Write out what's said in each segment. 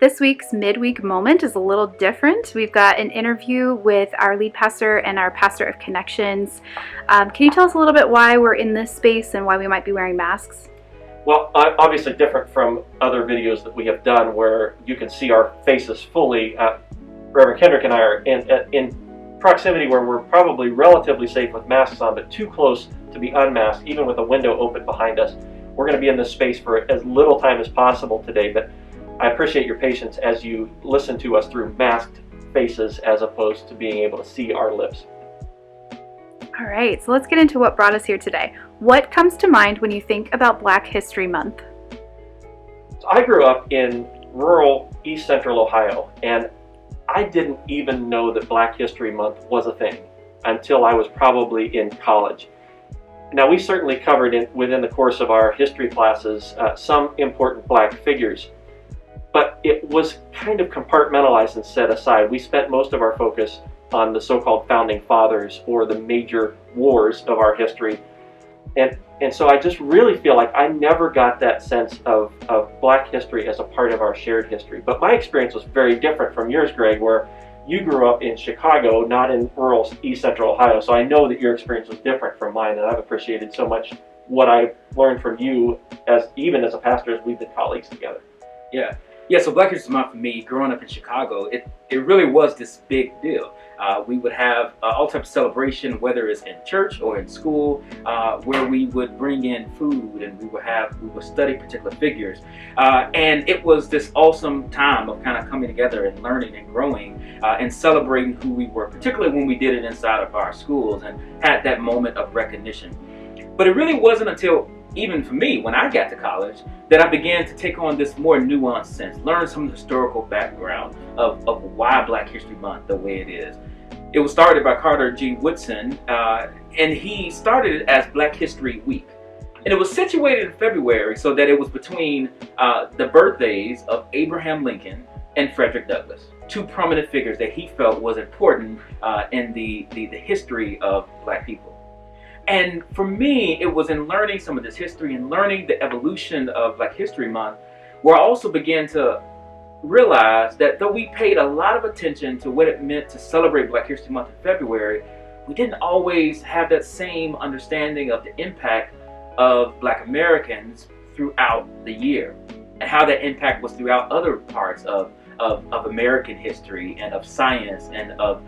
This week's Midweek Moment is a little different. We've got an interview with our lead pastor and our pastor of connections. Can you tell us a little bit why we're in this space and why we might be wearing masks? Well, obviously different from other videos that we have done where you can see our faces fully. Reverend Kendrick and I are in proximity where we're probably relatively safe with masks on, but too close to be unmasked, even with a window open behind us. We're going to be in this space for as little time as possible today, but I appreciate your patience as you listen to us through masked faces as opposed to being able to see our lips. All right, so let's get into what brought us here today. What comes to mind when you think about Black History Month? So I grew up in rural East Central Ohio, and I didn't even know that Black History Month was a thing until I was probably in college. Now, we certainly covered within the course of our history classes some important Black figures, but it was kind of compartmentalized and set aside. We spent most of our focus on the so-called founding fathers or the major wars of our history. And so I just really feel like I never got that sense of Black history as a part of our shared history. But my experience was very different from yours, Greg, where you grew up in Chicago, not in rural East Central Ohio. So I know that your experience was different from mine, and I've appreciated so much what I learned from you even as a pastor as we've been colleagues together. Yeah, so Black History Month for me, growing up in Chicago, it really was this big deal. We would have all types of celebration, whether it's in church or in school, where we would bring in food and we would study particular figures. And it was this awesome time of kind of coming together and learning and growing and celebrating who we were, particularly when we did it inside of our schools and had that moment of recognition. But it really wasn't until, even for me, when I got to college, that I began to take on this more nuanced sense, learn some of the historical background of why Black History Month the way it is. It was started by Carter G. Woodson, and he started it as Black History Week. And it was situated in February so that it was between the birthdays of Abraham Lincoln and Frederick Douglass, two prominent figures that he felt was important in the history of Black people. And for me, it was in learning some of this history and learning the evolution of Black History Month where I also began to realize that though we paid a lot of attention to what it meant to celebrate Black History Month in February, we didn't always have that same understanding of the impact of Black Americans throughout the year and how that impact was throughout other parts of American history and of science and of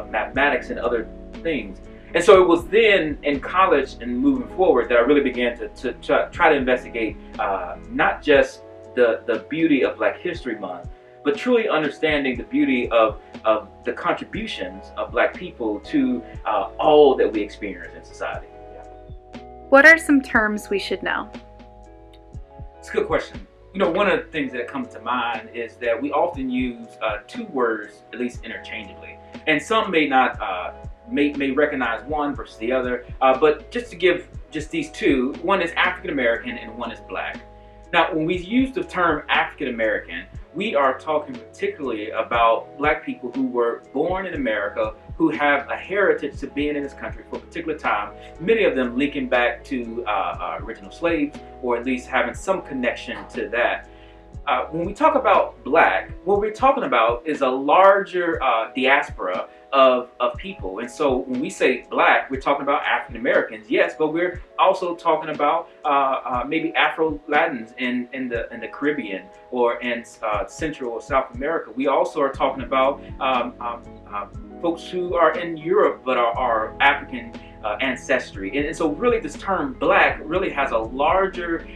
mathematics and other things. And so it was then in college and moving forward that I really began to try to investigate not just the beauty of Black History Month, but truly understanding the beauty of the contributions of Black people to all that we experience in society. What are some terms we should know? It's a good question. You know, one of the things that comes to mind is that we often use two words, at least interchangeably, and some may not may recognize one versus the other, but just to give just these two, one is African American and one is Black. Now, when we use the term African American, we are talking particularly about Black people who were born in America, who have a heritage to being in this country for a particular time, many of them linking back to original slaves, or at least having some connection to that. When we talk about Black, what we're talking about is a larger diaspora of people. And so when we say Black, we're talking about African Americans, yes, but we're also talking about maybe Afro-Latins in the Caribbean or in Central or South America. We also are talking about folks who are in Europe but are African ancestry. And so really this term Black really has a larger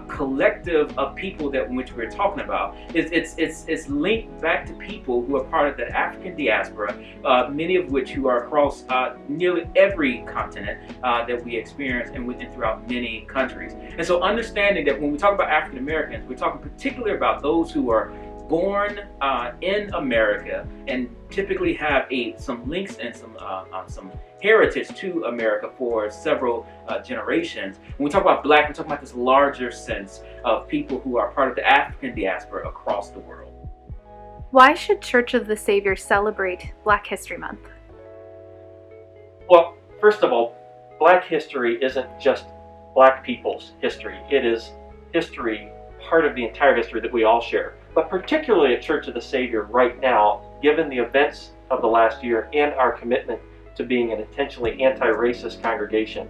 collective of people that in which we're talking about. It's linked back to people who are part of the African diaspora, many of which who are across nearly every continent that we experience and throughout many countries. And so understanding that when we talk about African Americans, we're talking particularly about those who are born in America and typically have some links and some heritage to America for several generations. When we talk about Black, we're talking about this larger sense of people who are part of the African diaspora across the world. Why should Church of the Saviour celebrate Black History Month? Well, first of all, Black history isn't just Black people's history. It is history, part of the entire history that we all share. but particularly at Church of the Saviour right now, given the events of the last year and our commitment to being an intentionally anti-racist congregation,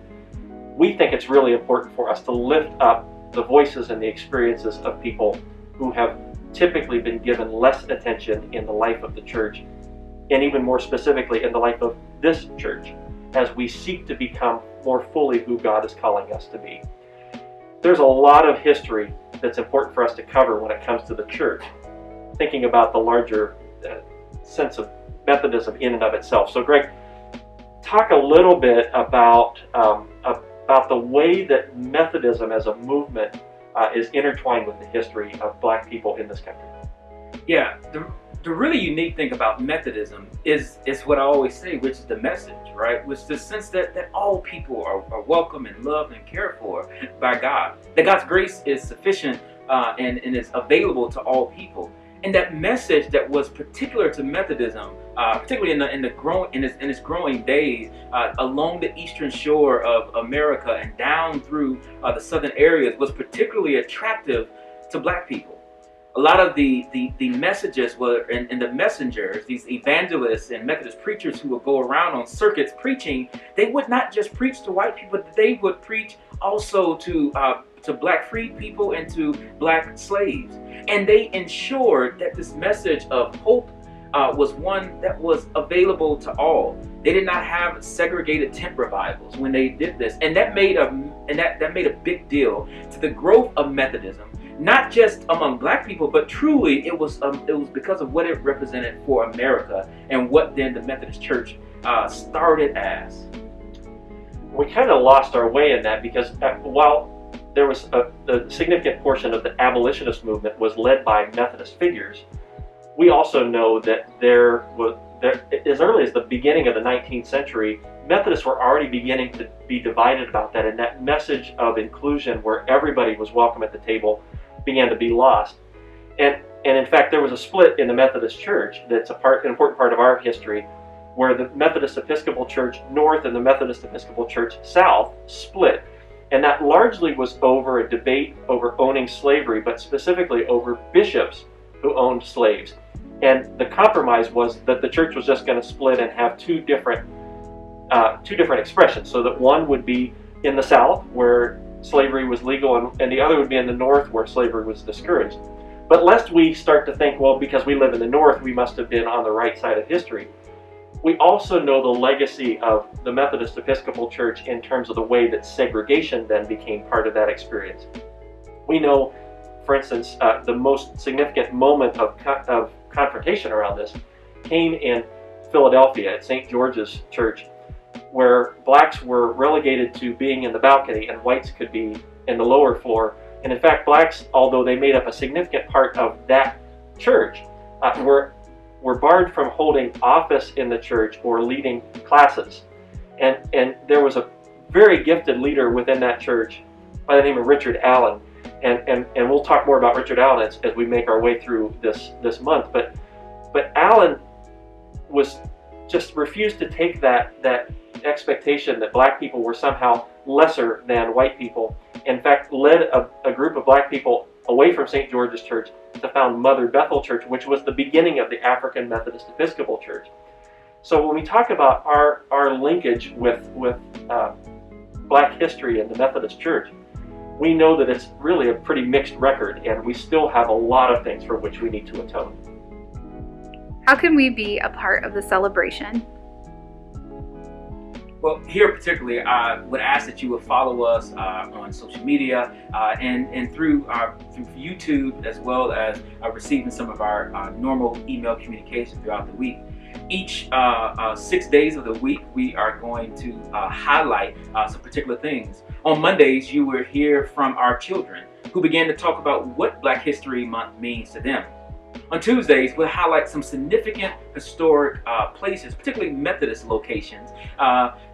we think it's really important for us to lift up the voices and the experiences of people who have typically been given less attention in the life of the church, and even more specifically in the life of this church, as we seek to become more fully who God is calling us to be. There's a lot of history that's important for us to cover when it comes to the church, thinking about the larger sense of Methodism in and of itself. So Greg, talk a little bit about the way that Methodism as a movement is intertwined with the history of Black people in this country. Yeah, the really unique thing about Methodism is what I always say, which is the message, right? Which is the sense that all people are welcome and loved and cared for by God. That God's grace is sufficient and is available to all people. And that message that was particular to Methodism, particularly in its growing days, along the eastern shore of America and down through the southern areas, was particularly attractive to Black people. A lot of the messages were, and the messengers, these evangelists and Methodist preachers who would go around on circuits preaching, they would not just preach to white people, but they would preach also to Black freed people and to Black slaves. And they ensured that this message of hope was one that was available to all. They did not have segregated tent revivals when they did this, and that made a big deal to the growth of Methodism, not just among Black people, but truly it was because of what it represented for America and what then the Methodist Church started as. We kind of lost our way in that because while there was a significant portion of the abolitionist movement was led by Methodist figures, we also know that as early as the beginning of the 19th century, Methodists were already beginning to be divided about that, and that message of inclusion where everybody was welcome at the table began to be lost. And in fact, there was a split in the Methodist Church that's an important part of our history, where the Methodist Episcopal Church North and the Methodist Episcopal Church South split. And that largely was over a debate over owning slavery, but specifically over bishops who owned slaves. And the compromise was that the church was just going to split and have two different expressions, so that one would be in the South where slavery was legal, and the other would be in the North where slavery was discouraged. But lest we start to think, well, because we live in the North, we must have been on the right side of history. We also know the legacy of the Methodist Episcopal Church in terms of the way that segregation then became part of that experience. We know, for instance, the most significant moment of confrontation around this came in Philadelphia at St. George's Church, where Blacks were relegated to being in the balcony and whites could be in the lower floor. And in fact, Blacks, although they made up a significant part of that church, were barred from holding office in the church or leading classes. And there was a very gifted leader within that church by the name of Richard Allen. And we'll talk more about Richard Allen as we make our way through this month. But Allen was just refused to take that expectation that Black people were somehow lesser than white people. In fact, led a group of Black people away from St. George's Church to found Mother Bethel Church, which was the beginning of the African Methodist Episcopal Church. So when we talk about our linkage with Black history and the Methodist Church, we know that it's really a pretty mixed record, and we still have a lot of things for which we need to atone. How can we be a part of the celebration? Well, here particularly, I would ask that you would follow us on social media and through YouTube, as well as receiving some of our normal email communication throughout the week. Each 6 days of the week, we are going to highlight some particular things. On Mondays, you will hear from our children who began to talk about what Black History Month means to them. On Tuesdays, we'll highlight some significant historic places, particularly Methodist locations,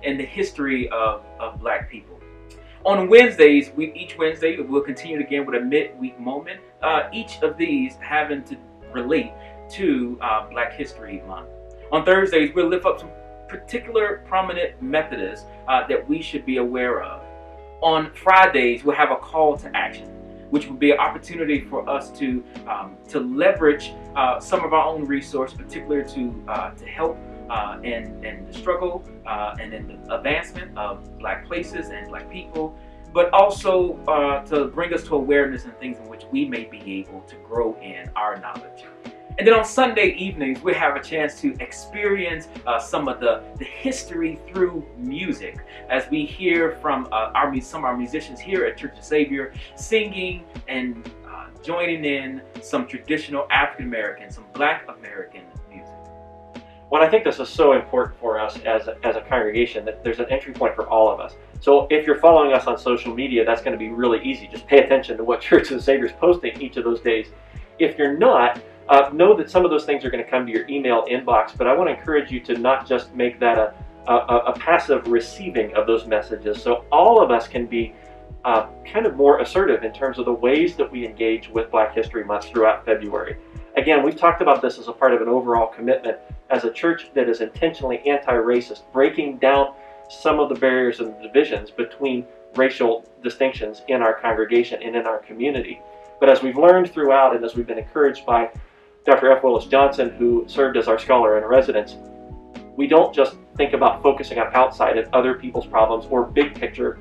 in the history of Black people. On Wednesdays, each Wednesday, we'll continue again with a midweek moment, each of these having to relate to Black History Month. On Thursdays, we'll lift up some particular prominent Methodists that we should be aware of. On Fridays, we'll have a call to action. which would be an opportunity for us to leverage some of our own resource, particularly to help in the struggle and in the advancement of Black places and Black people, but also to bring us to awareness and things in which we may be able to grow in our knowledge. And then on Sunday evenings, we have a chance to experience some of the history through music, as we hear from some of our musicians here at Church of Saviour singing and joining in some traditional African American, some Black American music. Well, I think this is so important for us as a congregation, that there's an entry point for all of us. So if you're following us on social media, that's going to be really easy. Just pay attention to what Church of the Saviour is posting each of those days. If you're not, know that some of those things are going to come to your email inbox, but I want to encourage you to not just make that a passive receiving of those messages. So all of us can be kind of more assertive in terms of the ways that we engage with Black History Month throughout February. Again, we've talked about this as a part of an overall commitment as a church that is intentionally anti-racist, breaking down some of the barriers and divisions between racial distinctions in our congregation and in our community. But as we've learned throughout, and as we've been encouraged by Dr. F. Willis Johnson, who served as our scholar in residence, we don't just think about focusing on outside and other people's problems or big picture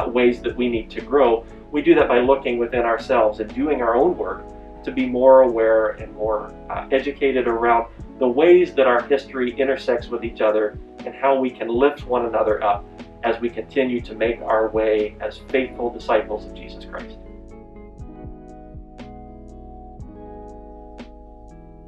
ways that we need to grow. We do that by looking within ourselves and doing our own work to be more aware and more educated around the ways that our history intersects with each other and how we can lift one another up as we continue to make our way as faithful disciples of Jesus Christ.